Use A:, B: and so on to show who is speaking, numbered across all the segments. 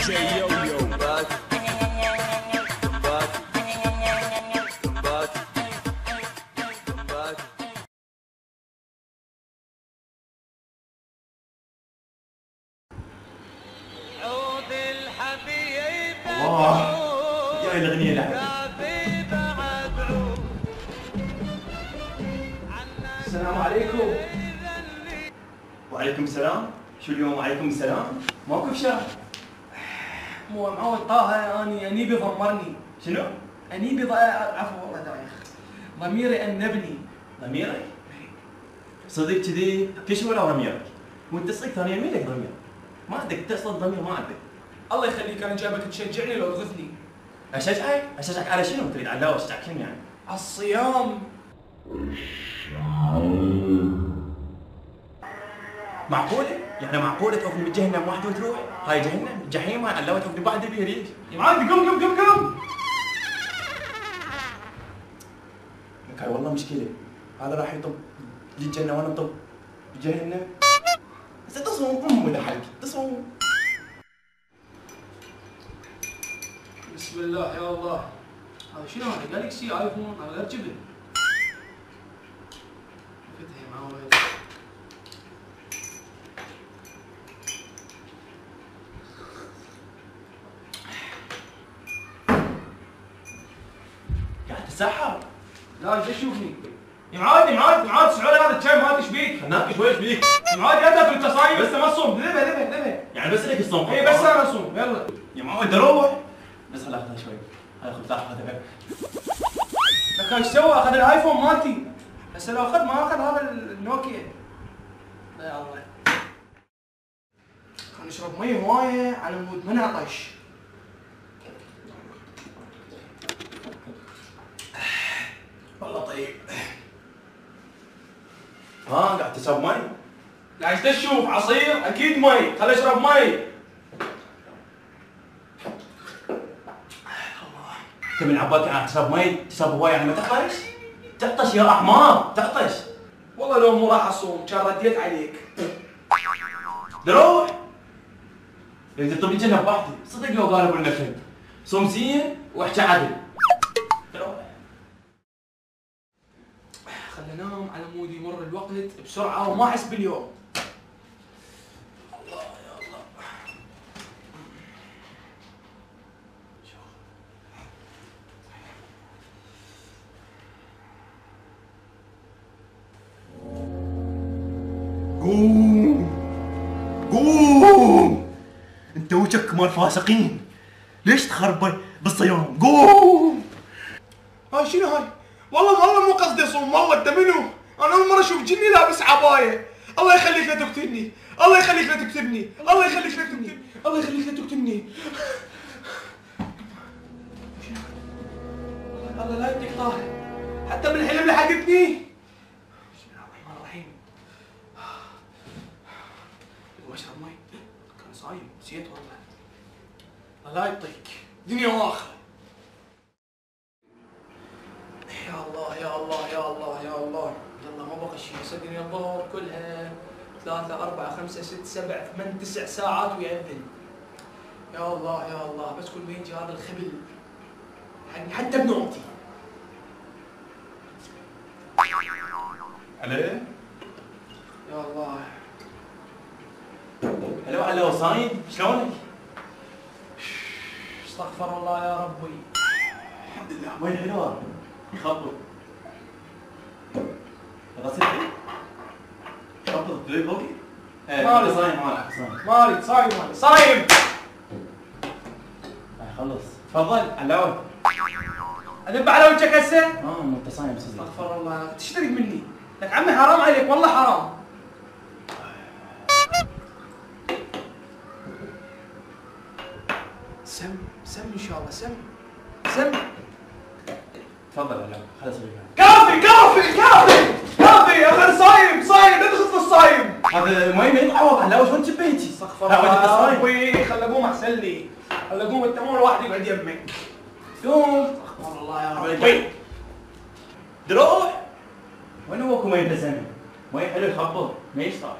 A: الله يا الاغنيه لعبت.
B: السلام عليكم.
A: وعليكم السلام. شو اليوم وعليكم السلام؟ ماكو بشار.
B: مو معود طه، انيبي ضمرني.
A: شنو؟
B: انيبي عفوا والله دايخ. ضميري انبني.
A: ضميرك؟ صدق كذي كش ولا ضميرك؟ وانت صدق ثاني يمين لك ضمير. ما عندك اصلا ضمير، ما عندك.
B: الله يخليك، انا جايبك تشجعني لو تغثني.
A: اشجعك على شنو؟ تريد على اشجعك شنو يعني؟
B: على الصيام.
A: معقوله؟ يعني معقوله توقفني بجهنم واحده وتروح؟ هاي جهنم، جحيم، هاي علاوه توقفني بعد بيها ليش؟
B: يا معلم قم.
A: لك هاي والله مشكله، هذا راح يطب للجنه وانا طب بجهنم. هسه تصوم ولا حلقي تصوم.
B: بسم الله يا الله. هذا شنو هذا؟ جالكسي ايفون؟ هذا غير جبن. فتح يا معود.
A: قاعد تسحر؟
B: لا ايش تشوفني؟ يا معود سعود هذا الشاي مالك ايش بيك؟
A: خناك شوي ايش بيك؟
B: يا معود يا تاكل انت صايم بس ما تصوم. ذبه
A: يعني بس لك الصوم؟
B: اي بس انا اصوم. يلا
A: يا معود اروح بس هلا اخذها شوي. هاي خذ تاخذ هذا.
B: لك ايش سوى؟ اخذ الايفون مالتي. هسه لو اخذ ما اخذ هذا النوكيا. يا الله. خلينا نشرب مي هوايه على مود ما نعطش.
A: والله طيب. قاعد تشرب مي؟
B: لا ايش تشوف؟ عصير؟ اكيد مي. خليني اشرب مي.
A: انت من عبالك قاعد تشرب مي؟ تشرب هواي يعني ما تعطش؟ تعطش يا احمر، تعطش.
B: والله لو مو راح اصوم كان رديت عليك.
A: روح. اذا تطلب الجنة بوحدي، صدق لو قالوا لنا فهمت. صوم زين واحكي عدل. روح.
B: خلنا نام على مود يمر الوقت بسرعه وما احس باليوم. الله يا الله.
A: قوم انت وجهك مال فاسقين. ليش تخرب بالصيام؟ قوم.
B: هاي شنو هاي؟ والله مو قصدي اصوم. والله انت منو؟ انا اول مره اشوف جني لابس عبايه. الله يخليك لا تقتلني. الله يخليك لا تقتلني. الله يخليك لا تقتلني. الله يخليك لا تقتلني. الله لا يديك طاهر. حتى بالحلم لحقتني. بسم الله الرحمن الرحيم. اشرب مي. كان صايم نسيت والله. الله لا يعطيك دنيا واخره. يا الله يا الله يا الله يا الله. يلا ما بقى شيء. صدقني الظهر كلها 3 4 5 6 7 8 9 ساعات ويأذن. يا الله يا الله. بس كل ما يجي هذا الخبل حتى بنومتي.
A: عليه؟
B: يا الله.
A: هلا صايم؟ شلونك؟
B: استغفر الله يا ربي.
A: الحمد لله. وين حلوه؟ يخبط. غسلتي؟ يخبط تريد فوقي؟
B: مالي
A: صايم
B: مالي صايم.
A: خلص تفضل علاوي.
B: اذب على وجهك هسه؟
A: انت صايم صدق.
B: استغفر الله. تشترك مني؟ لك عمي حرام عليك والله حرام. سم ان شاء الله. سم
A: تفضل علاوي. خلص بيها.
B: كافي يا اخي. صايم لا تخص الصايم.
A: هذا مي ما يتعوض علاوي. شلون تبيتي؟
B: استغفر الله يا ربي. خل اقوم احسن لي. خل اقوم. انت مو الواحد يقعد يمك.
A: قوم.
B: استغفر الله يا ربي.
A: تروح. وين هو مي بزنه؟ مي حلو يخبط ما يشطح.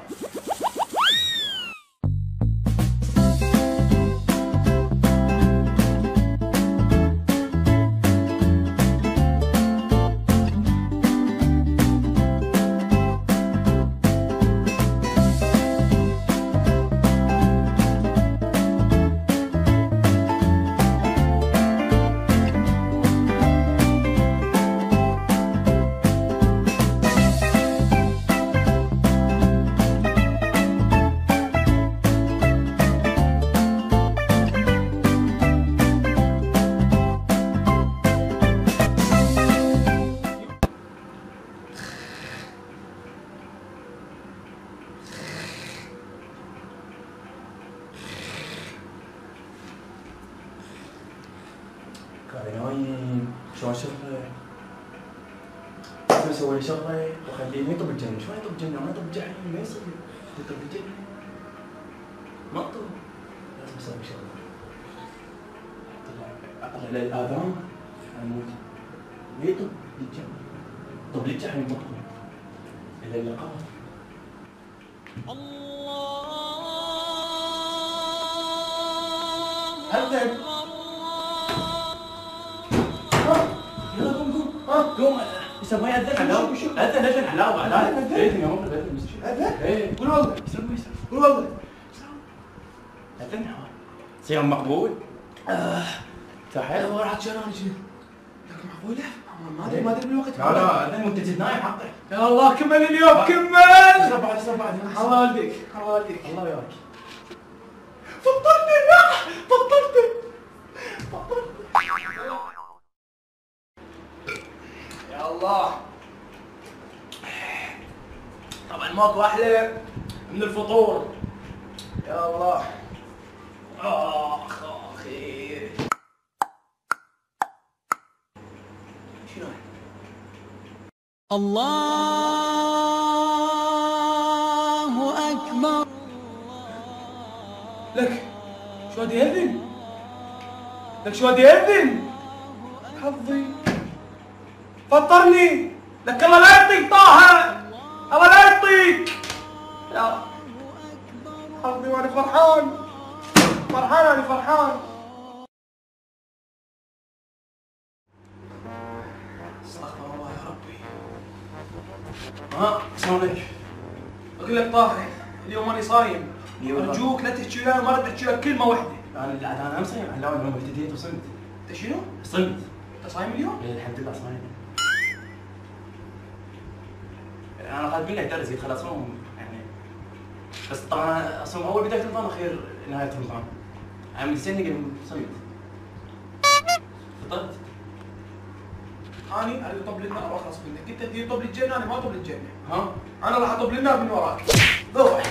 A: قاعد نايم شلون شغله؟ لازم اسوي له شغله واخليه يطب الجنه، شلون يطب الجنه؟ انا اطب الجحيم ما يصير تطب الجنه ما اطب، لازم اسوي شغله اطلع للاذان اموت يطب للجنه، طب للجحيم ما اطب الى اللقاء. أذن يلا قوم يسوي أذن حلاوة أذن حلاوة أذن يا ماما أذن قول والله يسوي قول والله أذن صيام مقبول صحيح
B: والله راح جراني شنو لكن معقوله ما ادري بالوقت
A: لا أذن وأنت نايم حقك
B: يا الله كمل اليوم كمل
A: اشرب بعد
B: الله والديك الله والديك
A: الله وياك
B: فطرتني يا الله طبعا ماكو احلى من الفطور يا الله اخي شنو
C: الله أكبر.
B: لك شو ودي يأذن لك شو ودي يأذن حظي فطرني لك الله لا يعطيك طه الله لا يعطيك يا حظي وانا فرحان انا فرحان استغفر الله يا ربي
A: شلونك؟
B: اقول لك طاهر اليوم انا صايم ارجوك لا تحكي وياي ما ردت تحكي لك كلمه واحده
A: انا هم صايم حلاوه اليوم ابتديت وصمت
B: انت شنو؟
A: صمت
B: انت صايم اليوم؟
A: ايه الحمد لله صايم انا اخذت منك درس قلت خلاص صوم يعني بس طبعا اصوم اول بدايه رمضان واخير نهايه رمضان انا مستني قبل صمت فطرت
B: اني اطب للنار واخلص منك انت تجي تطب للجنه انا ما اطب للجنه
A: ها
B: انا راح اطب للنار من وراك روح